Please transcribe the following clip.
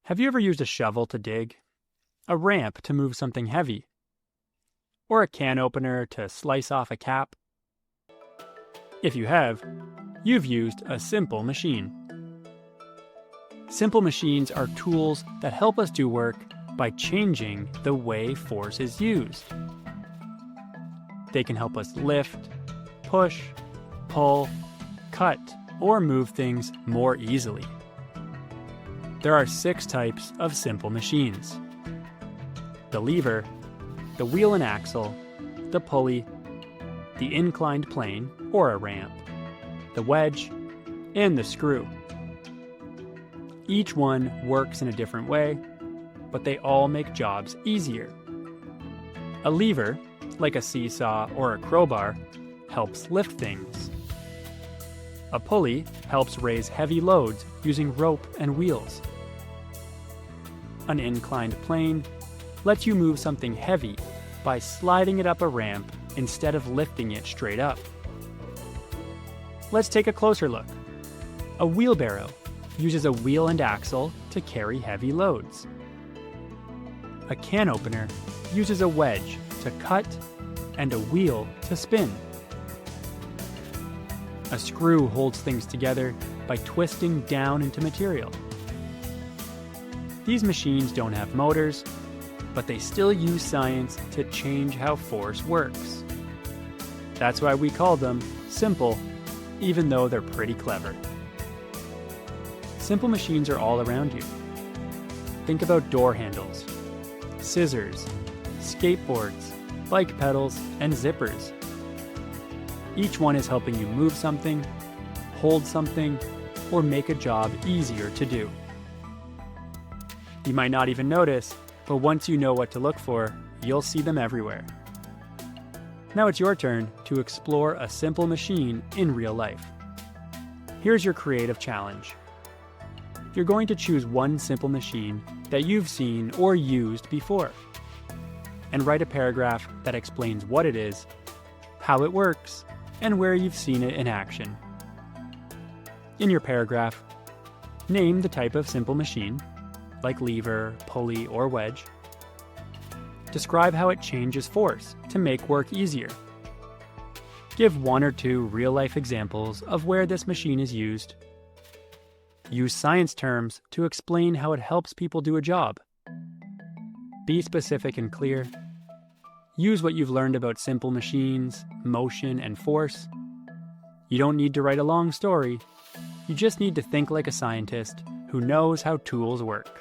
Have you ever used a shovel to dig? A ramp to move something heavy? Or a can opener to slice off a cap? If you have, you've used a simple machine. Simple machines are tools that help us do work by changing the way force is used. They can help us lift, push, pull, cut, or move things more easily. There are 6 types of simple machines: the lever, the wheel and axle, the pulley, the inclined plane or a ramp, the wedge, and the screw. Each one works in a different way, but they all make jobs easier. A lever, like a seesaw or a crowbar, helps lift things. A pulley helps raise heavy loads using rope and wheels. An inclined plane lets you move something heavy by sliding it up a ramp instead of lifting it straight up. Let's take a closer look. A wheelbarrow uses a wheel and axle to carry heavy loads. A can opener uses a wedge to cut and a wheel to spin. A screw holds things together by twisting down into material. These machines don't have motors, but they still use science to change how force works. That's why we call them simple, even though they're pretty clever. Simple machines are all around you. Think about door handles, scissors, skateboards, bike pedals, and zippers. Each one is helping you move something, hold something, or make a job easier to do. You might not even notice, but once you know what to look for, you'll see them everywhere. Now it's your turn to explore a simple machine in real life. Here's your creative challenge. You're going to choose one simple machine that you've seen or used before, and write a paragraph that explains what it is, how it works, and where you've seen it in action. In your paragraph, name the type of simple machine, like lever, pulley, or wedge. Describe how it changes force to make work easier. Give 1 or 2 real-life examples of where this machine is used. Use science terms to explain how it helps people do a job. Be specific and clear. Use what you've learned about simple machines, motion, and force. You don't need to write a long story. You just need to think like a scientist who knows how tools work.